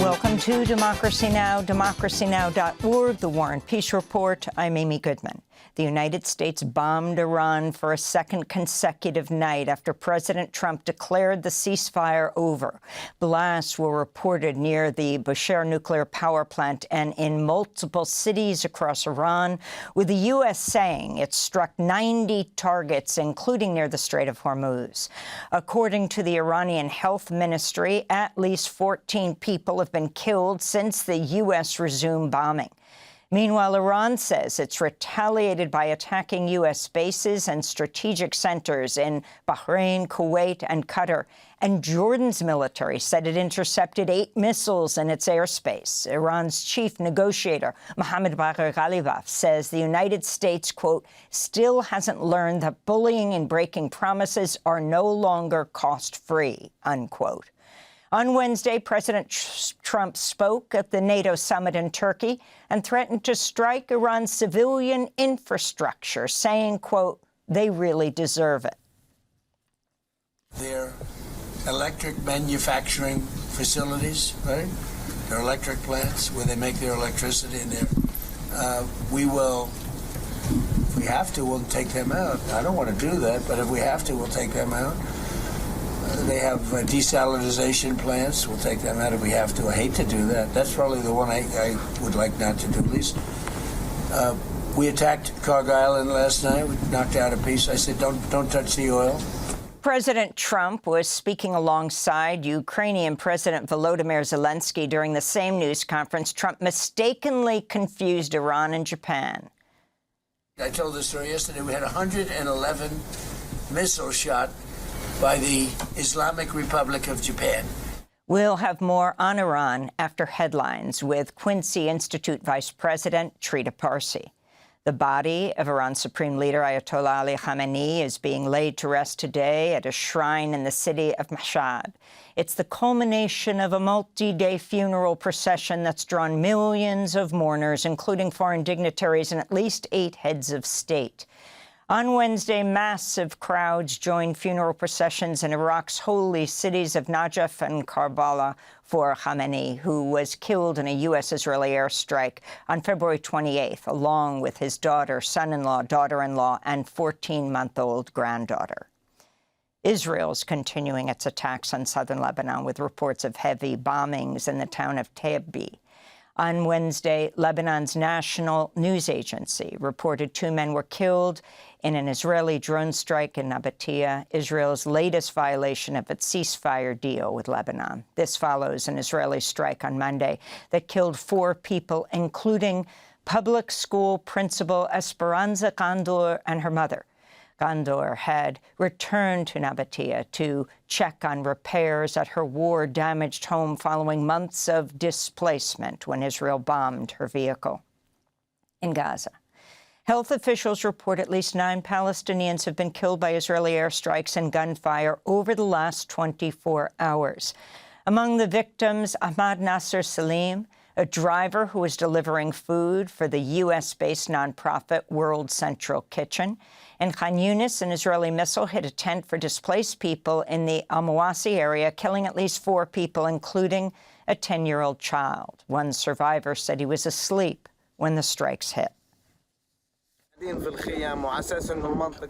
Welcome to Democracy Now!, democracynow.org, The War and Peace Report. I'm Amy Goodman. The United States bombed Iran for a second consecutive night after President Trump declared the ceasefire over. Blasts were reported near the Bushehr nuclear power plant and in multiple cities across Iran, with the U.S. saying it struck 90 targets, including near the Strait of Hormuz. According to the Iranian Health Ministry, at least 14 people have been killed since the U.S. resumed bombing. Meanwhile, Iran says it's retaliated by attacking U.S. bases and strategic centers in Bahrain, Kuwait, and Qatar. And Jordan's military said it intercepted 8 missiles in its airspace. Iran's chief negotiator, Mohammad Bagher Ghalibaf, says the United States, quote, still hasn't learned that bullying and breaking promises are no longer cost-free, unquote. On Wednesday, President Trump spoke at the NATO summit in Turkey and threatened to strike Iran's civilian infrastructure, saying, quote, they really deserve it. Their electric manufacturing facilities, right? Their electric plants where they make their electricity in there. We will, if we have to, we'll take them out. I don't want to do that, but if we have to, we'll take them out. They have desalinization plants. We'll take them out if we have to. I hate to do that. That's probably the one I would like not to do, at least. We attacked Cargill Island last night. We knocked out a piece. I said, don't touch the oil. President Trump was speaking alongside Ukrainian President Volodymyr Zelensky during the same news conference. Trump mistakenly confused Iran and Japan. I told this story yesterday. We had 111 missiles shot by the Islamic Republic of Japan. We'll have more on Iran after headlines with Quincy Institute Vice President Trita Parsi. The body of Iran's Supreme Leader Ayatollah Ali Khamenei is being laid to rest today at a shrine in the city of Mashhad. It's the culmination of a multi-day funeral procession that's drawn millions of mourners, including foreign dignitaries and at least 8 heads of state. On Wednesday, massive crowds joined funeral processions in Iraq's holy cities of Najaf and Karbala for Khamenei, who was killed in a U.S.-Israeli airstrike on February 28th, along with his daughter, son-in-law, daughter-in-law, and 14-month-old granddaughter. Israel's continuing its attacks on southern Lebanon with reports of heavy bombings in the town of Tebbi. On Wednesday, Lebanon's national news agency reported 2 men were killed in an Israeli drone strike in Nabatea, Israel's latest violation of its ceasefire deal with Lebanon. This follows an Israeli strike on Monday that killed 4 people, including public school principal Esperanza Gandor and her mother. Gandor had returned to Nabatea to check on repairs at her war-damaged home following months of displacement when Israel bombed her vehicle. In Gaza, health officials report at least 9 Palestinians have been killed by Israeli airstrikes and gunfire over the last 24 hours. Among the victims, Ahmad Nasser Salim, a driver who was delivering food for the U.S.-based nonprofit World Central Kitchen. In Khan Yunis, an Israeli missile hit a tent for displaced people in the Al-Mawasi area, killing at least 4 people, including a 10-year-old child. One survivor said he was asleep when the strikes hit. We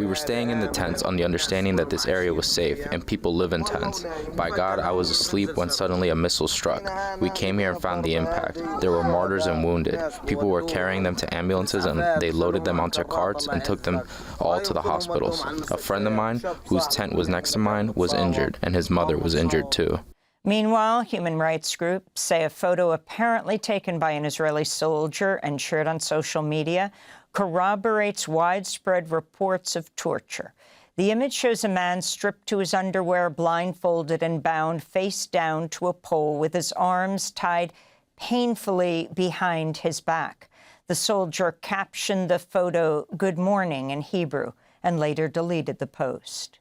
were staying in the tents on the understanding that this area was safe and people live in tents. By God, I was asleep when suddenly a missile struck. We came here and found the impact. There were martyrs and wounded. People were carrying them to ambulances and they loaded them onto carts and took them all to the hospitals. A friend of mine, whose tent was next to mine, was injured, and his mother was injured too. Meanwhile, human rights groups say a photo apparently taken by an Israeli soldier and shared on social media corroborates widespread reports of torture. The image shows a man stripped to his underwear, blindfolded and bound face down to a pole with his arms tied painfully behind his back. The soldier captioned the photo, "Good morning," in Hebrew, and later deleted the post.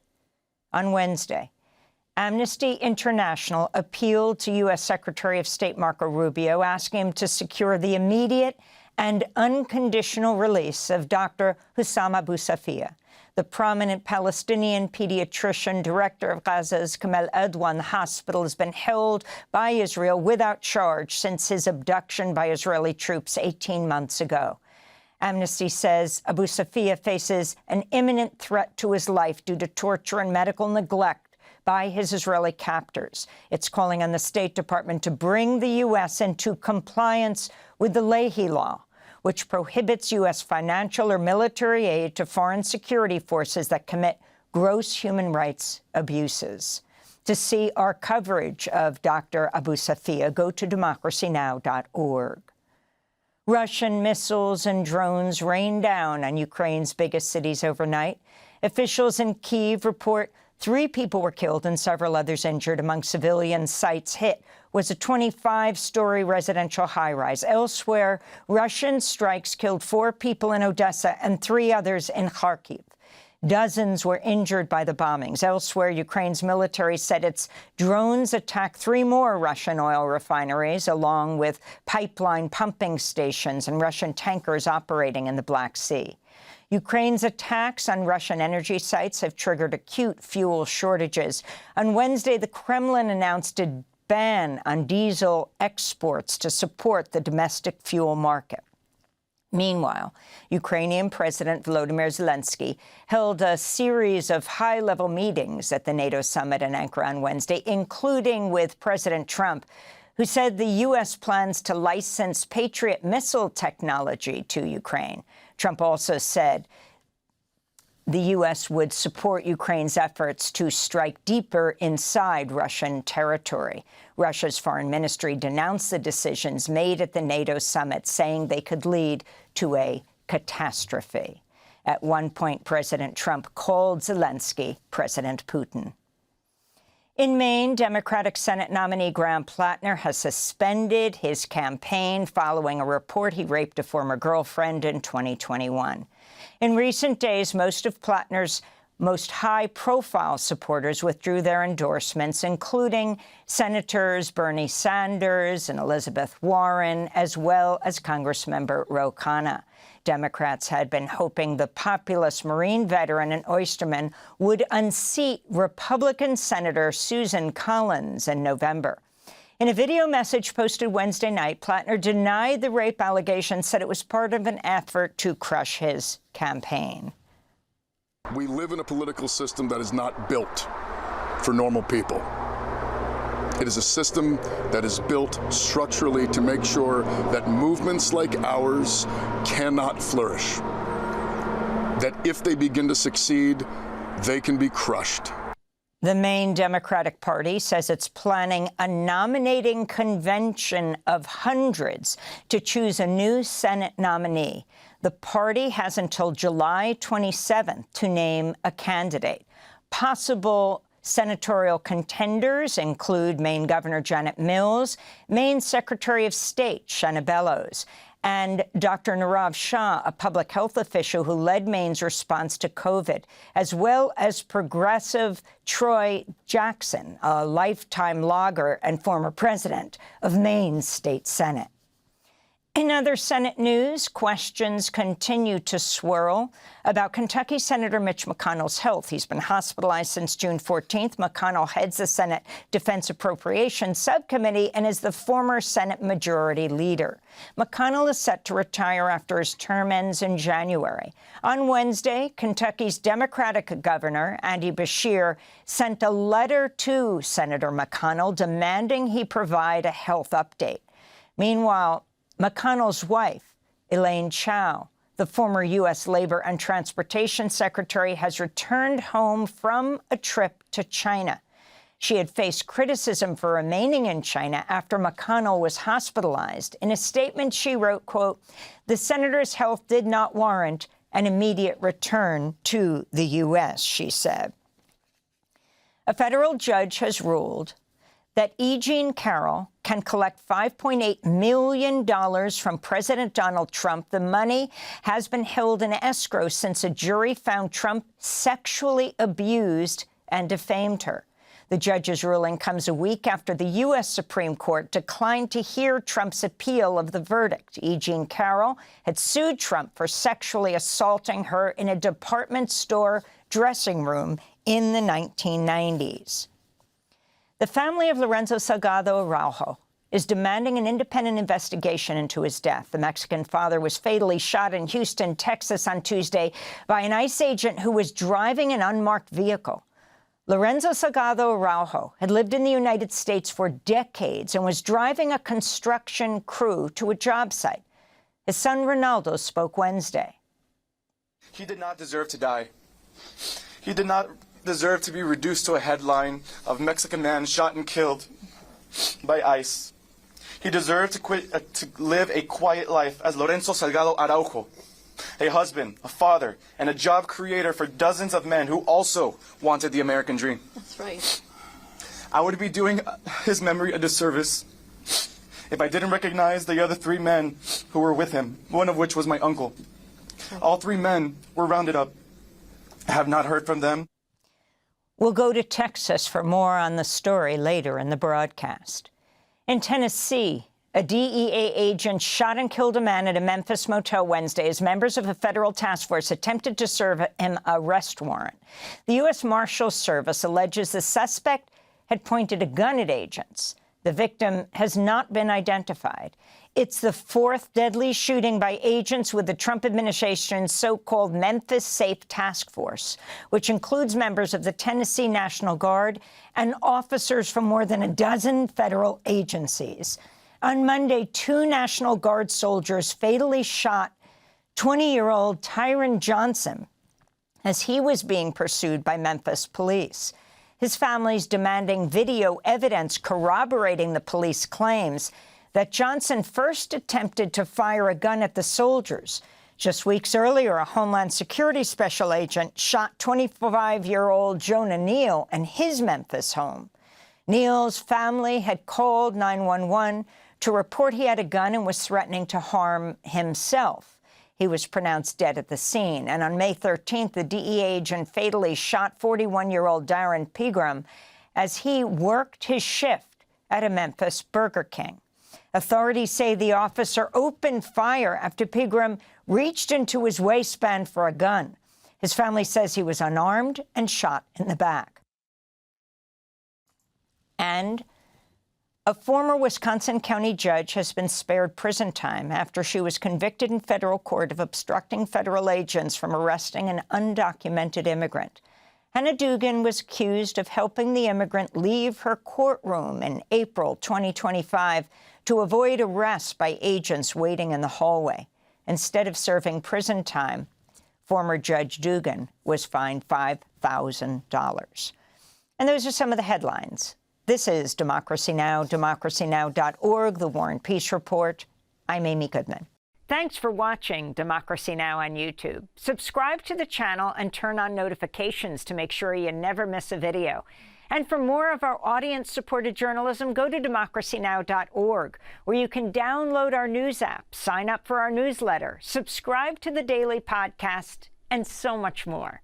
On Wednesday, Amnesty International appealed to U.S. Secretary of State Marco Rubio, asking him to secure the immediate and unconditional release of Dr. Hussam Abu Safia. The prominent Palestinian pediatrician, director of Gaza's Kamal Adwan Hospital, has been held by Israel without charge since his abduction by Israeli troops 18 months ago. Amnesty says Abu Safiya faces an imminent threat to his life due to torture and medical neglect by his Israeli captors. It's calling on the State Department to bring the U.S. into compliance with the Leahy Law, which prohibits U.S. financial or military aid to foreign security forces that commit gross human rights abuses. To see our coverage of Dr. Abu Safiya, go to democracynow.org. Russian missiles and drones rained down on Ukraine's biggest cities overnight. Officials in Kyiv report 3 people were killed and several others injured. Among civilian sites hit was a 25-story residential high-rise. Elsewhere, Russian strikes killed 4 people in Odessa and 3 others in Kharkiv. Dozens were injured by the bombings. Elsewhere, Ukraine's military said its drones attacked 3 more Russian oil refineries, along with pipeline pumping stations and Russian tankers operating in the Black Sea. Ukraine's attacks on Russian energy sites have triggered acute fuel shortages. On Wednesday, the Kremlin announced a ban on diesel exports to support the domestic fuel market. Meanwhile, Ukrainian President Volodymyr Zelensky held a series of high-level meetings at the NATO summit in Ankara on Wednesday, including with President Trump, who said the U.S. plans to license Patriot missile technology to Ukraine. Trump also said the U.S. would support Ukraine's efforts to strike deeper inside Russian territory. Russia's foreign ministry denounced the decisions made at the NATO summit, saying they could lead to a catastrophe. At one point, President Trump called Zelensky President Putin. In Maine, Democratic Senate nominee Graham Plattner has suspended his campaign following a report he raped a former girlfriend in 2021. In recent days, most of Plattner's most high-profile supporters withdrew their endorsements, including Senators Bernie Sanders and Elizabeth Warren, as well as Congressmember Ro Khanna. Democrats had been hoping the populist Marine veteran and oysterman would unseat Republican Senator Susan Collins in November. In a video message posted Wednesday night, Plattner denied the rape allegations, said it was part of an effort to crush his campaign. We live in a political system that is not built for normal people. It is a system that is built structurally to make sure that movements like ours cannot flourish. That if they begin to succeed, they can be crushed. The Maine Democratic Party says it's planning a nominating convention of hundreds to choose a new Senate nominee. The party has until July 27th to name a candidate. Possible senatorial contenders include Maine Governor Janet Mills, Maine Secretary of State Shanna Bellows, and Dr. Nirav Shah, a public health official who led Maine's response to COVID, as well as progressive Troy Jackson, a lifetime logger and former president of Maine's state Senate. In other Senate news, questions continue to swirl about Kentucky Senator Mitch McConnell's health. He's been hospitalized since June 14th. McConnell heads the Senate Defense Appropriations Subcommittee and is the former Senate Majority Leader. McConnell is set to retire after his term ends in January. On Wednesday, Kentucky's Democratic Governor, Andy Beshear, sent a letter to Senator McConnell demanding he provide a health update. Meanwhile, McConnell's wife, Elaine Chao, the former U.S. Labor and Transportation Secretary, has returned home from a trip to China. She had faced criticism for remaining in China after McConnell was hospitalized. In a statement, she wrote, quote, "The senator's health did not warrant an immediate return to the U.S.," she said. A federal judge has ruled that E. Jean Carroll can collect $5.8 million from President Donald Trump. The money has been held in escrow since a jury found Trump sexually abused and defamed her. The judge's ruling comes a week after the U.S. Supreme Court declined to hear Trump's appeal of the verdict. E. Jean Carroll had sued Trump for sexually assaulting her in a department store dressing room in the 1990s. The family of Lorenzo Salgado Araujo is demanding an independent investigation into his death. The Mexican father was fatally shot in Houston, Texas on Tuesday by an ICE agent who was driving an unmarked vehicle. Lorenzo Salgado Araujo had lived in the United States for decades and was driving a construction crew to a job site. His son Ronaldo spoke Wednesday. He did not deserve to die. He did not deserve to be reduced to a headline of Mexican man shot and killed by ICE. He deserved to live a quiet life as Lorenzo Salgado Araujo, a husband, a father, and a job creator for dozens of men who also wanted the American dream. That's right. I would be doing his memory a disservice if I didn't recognize the other 3 men who were with him, one of which was my uncle. All 3 men were rounded up. I have not heard from them. We'll go to Texas for more on the story later in the broadcast. In Tennessee, a DEA agent shot and killed a man at a Memphis motel Wednesday as members of a federal task force attempted to serve him an arrest warrant. The U.S. Marshals Service alleges the suspect had pointed a gun at agents. The victim has not been identified. It's the 4th deadly shooting by agents with the Trump administration's so-called Memphis Safe Task Force, which includes members of the Tennessee National Guard and officers from more than a dozen federal agencies. On Monday, 2 National Guard soldiers fatally shot 20-year-old Tyron Johnson as he was being pursued by Memphis police. His family's demanding video evidence corroborating the police claims that Johnson first attempted to fire a gun at the soldiers. Just weeks earlier, a Homeland Security special agent shot 25-year-old Jonah Neal in his Memphis home. Neal's family had called 911 to report he had a gun and was threatening to harm himself. He was pronounced dead at the scene. And on May 13th, the DEA agent fatally shot 41-year-old Darren Pegram as he worked his shift at a Memphis Burger King. Authorities say the officer opened fire after Pegram reached into his waistband for a gun. His family says he was unarmed and shot in the back. And a former Wisconsin County judge has been spared prison time after she was convicted in federal court of obstructing federal agents from arresting an undocumented immigrant. Hannah Dugan was accused of helping the immigrant leave her courtroom in April 2025 to avoid arrest by agents waiting in the hallway. Instead of serving prison time, former Judge Dugan was fined $5,000. And those are some of the headlines. This is Democracy Now!, democracynow.org, The War and Peace Report. I'm Amy Goodman. Thanks for watching Democracy Now! On YouTube. Subscribe to the channel and turn on notifications to make sure you never miss a video. And for more of our audience-supported journalism, go to democracynow.org, where you can download our news app, sign up for our newsletter, subscribe to the daily podcast, and so much more.